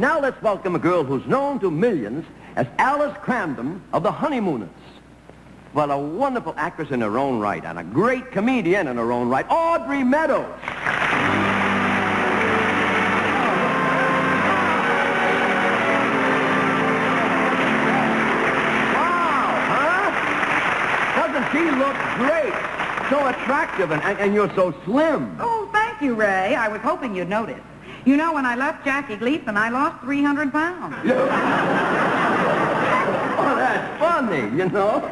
Now let's welcome a girl who's known to millions as Alice Cramden of the Honeymooners. Well, a wonderful actress in her own right and a great comedian in her own right, Audrey Meadows. She looks great. So attractive, and you're so slim. Oh, thank you, Ray. I was hoping you'd notice. You know, when I left Jackie Gleason, I lost 300 pounds. Oh, that's funny, you know.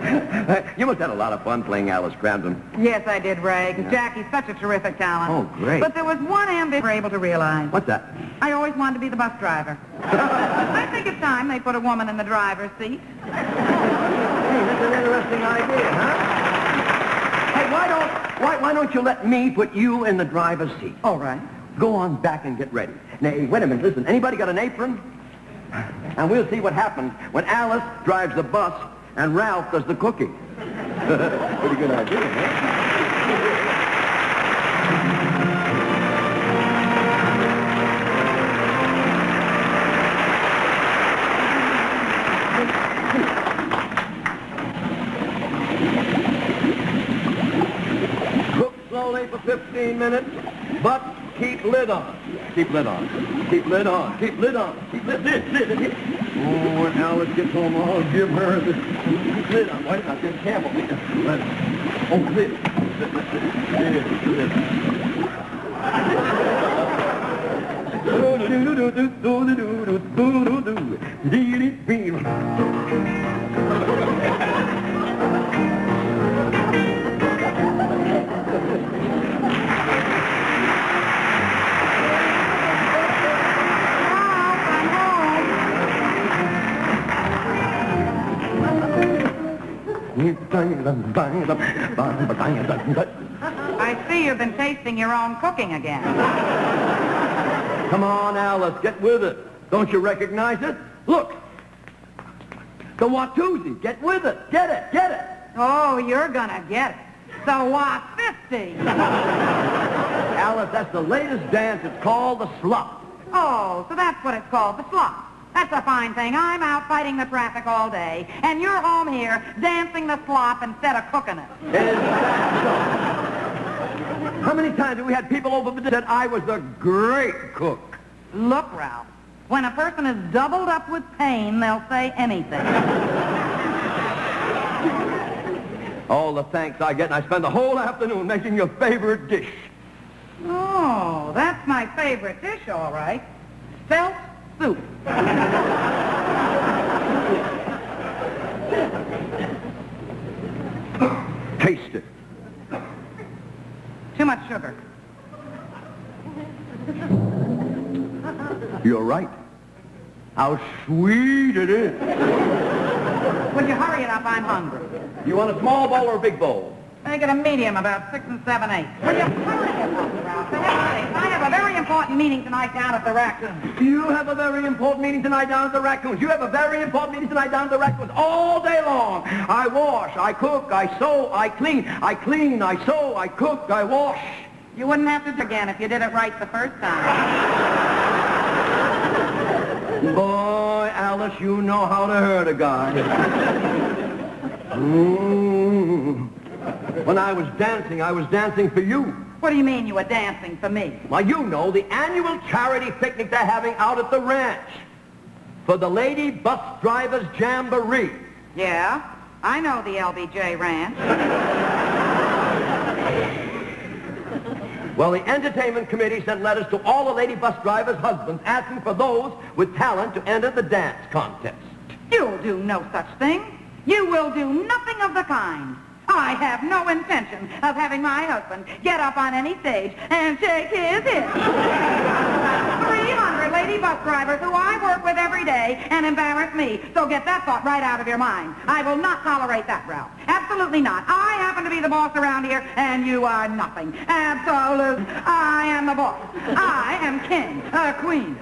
You must have had a lot of fun playing Alice Cramden. Yes, I did, Ray, because Jackie's such a terrific talent. Oh, great. But there was one ambition we were able to realize. What's that? I always wanted to be the bus driver. I think it's time they put a woman in the driver's seat. Hey, that's an interesting idea, huh? Hey, why don't you let me put you in the driver's seat? All right. Go on back and get ready. Now, hey, wait a minute, listen. Anybody got an apron? And we'll see what happens when Alice drives the bus and Ralph does the cooking. Pretty good idea, huh? For 15 minutes, but keep lid on. Keep lid on. Keep lid on. Keep lid on. Keep lid. Oh, when Alice gets home, I'll give her the lid on. Wait, now, just careful. Oh, lid. I see you've been tasting your own cooking again. Come on, Alice, get with it. Don't you recognize it? Look. The Watusi. Get with it. Get it. Get it. Oh, you're gonna get it. The Watusi. Alice, that's the latest dance. It's called the slop. Oh, so that's what it's called, the slop. That's a fine thing. I'm out fighting the traffic all day, and you're home here dancing the slop instead of cooking it. Is that so? How many times have we had people over that said I was a great cook? Look, Ralph, when a person is doubled up with pain, they'll say anything. All the thanks I get, and I spend the whole afternoon making your favorite dish. Oh, that's my favorite dish, all right. Felt soup. Taste it. Too much sugar. You're right. How sweet it is. Would you hurry it up? I'm hungry. You want a small bowl or a big bowl? Make it a medium, about 6 7/8. Will you hurry it up, Ralph? For heaven's sake, I have a very important meeting tonight down at the Raccoons. You have a very important meeting tonight down at the Raccoons. You have a very important meeting tonight down at the Raccoons. All day long. I wash, I cook, I sew, I clean. I clean, I sew, I cook, I wash. You wouldn't have to do it again if you did it right the first time. Boy, Alice, you know how to hurt a guy. When I was dancing for you. What do you mean you were dancing for me? Well, you know, the annual charity picnic they're having out at the ranch for the Lady Bus Drivers Jamboree. Yeah, I know the LBJ Ranch. Well, the entertainment committee sent letters to all the lady bus drivers' husbands asking for those with talent to enter the dance contest. You'll do no such thing. You will do nothing of the kind. I have no intention of having my husband get up on any stage and shake his hips. 300 lady bus drivers who I work with every day and embarrass me. So get that thought right out of your mind. I will not tolerate that, Ralph. Absolutely not. I happen to be the boss around here, and you are nothing. Absolute. I am the boss. I am king, queen.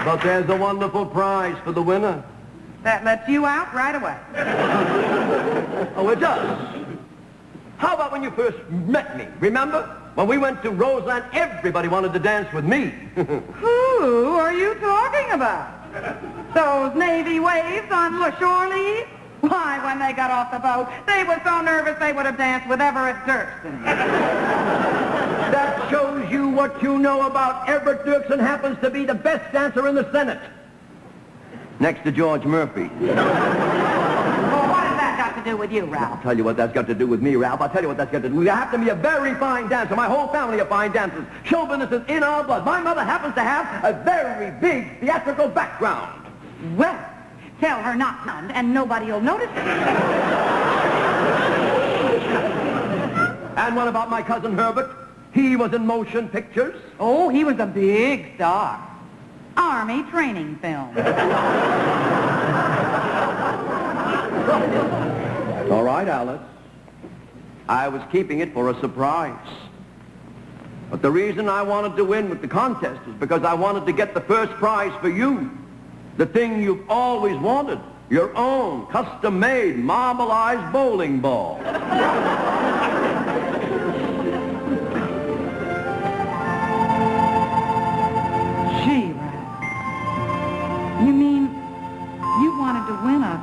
But there's a wonderful prize for the winner. That lets you out right away. Oh, it does? How about when you first met me? Remember? When we went to Roseland, everybody wanted to dance with me. Who are you talking about? Those Navy waves on La Shore Leave? Why, when they got off the boat, they were so nervous they would have danced with Everett Dirksen. That shows you what you know about Everett Dirksen happens to be the best dancer in the Senate. Next to George Murphy. Well, what has that got to do with you, Ralph? I'll tell you what that's got to do with me, Ralph. I'll tell you what that's got to do. You have to be a very fine dancer. My whole family are fine dancers. Show business is in our blood. My mother happens to have a very big theatrical background. Well, tell her not none, and nobody will notice it. And what about my cousin Herbert? He was in motion pictures. Oh, he was a big star. Army training film. All right, Alice. I was keeping it for a surprise. But the reason I wanted to win with the contest is because I wanted to get the first prize for you. The thing you've always wanted. Your own custom-made marbleized bowling ball. Gee, Ralph. You mean you wanted to win a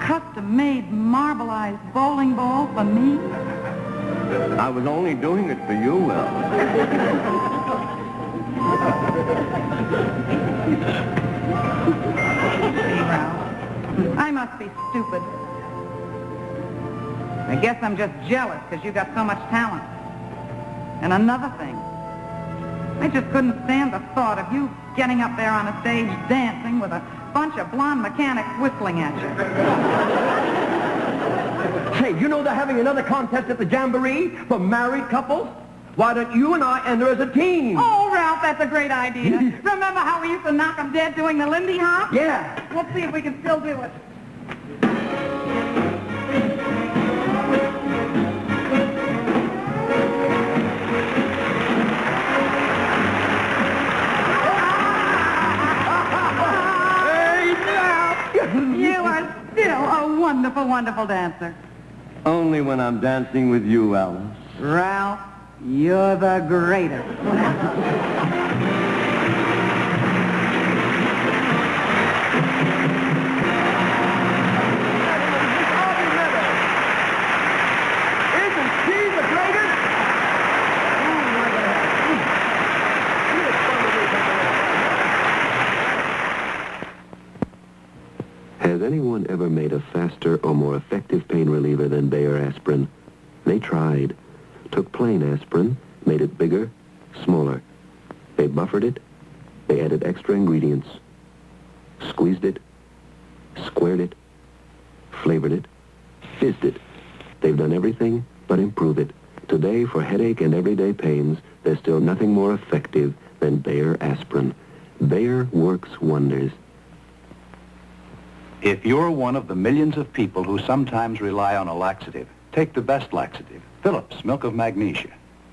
custom-made marbleized bowling ball for me? I was only doing it for you, Will. I must be stupid. I guess I'm just jealous because you got so much talent. And another thing, I just couldn't stand the thought of you getting up there on a stage dancing with a bunch of blonde mechanics whistling at you. Hey, you know they're having another contest at the Jamboree for married couples? Why don't you and I enter as a team? Oh, Ralph, that's a great idea. Remember how we used to knock 'em dead doing the Lindy Hop? Yeah. Let's see if we can still do it. Hey, Ralph! You are still a wonderful, wonderful dancer. Only when I'm dancing with you, Alice. Ralph, you're the greatest. Isn't she the greatest? Has anyone ever made a faster or more effective pain reliever than Bayer aspirin? They tried. Took plain aspirin, made it bigger, smaller. They buffered it. They added extra ingredients. Squeezed it. Squared it. Flavored it. Fizzed it. They've done everything but improve it. Today, for headache and everyday pains, there's still nothing more effective than Bayer aspirin. Bayer works wonders. If you're one of the millions of people who sometimes rely on a laxative, take the best laxative, Phillips Milk of Magnesia.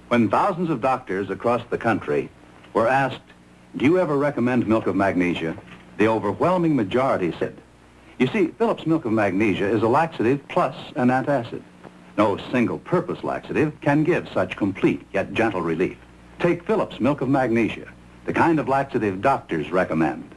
When thousands of doctors across the country were asked, do you ever recommend Milk of Magnesia? The overwhelming majority said. You see, Phillips Milk of Magnesia is a laxative plus an antacid. No single-purpose laxative can give such complete yet gentle relief. Take Phillips Milk of Magnesia, the kind of laxative doctors recommend.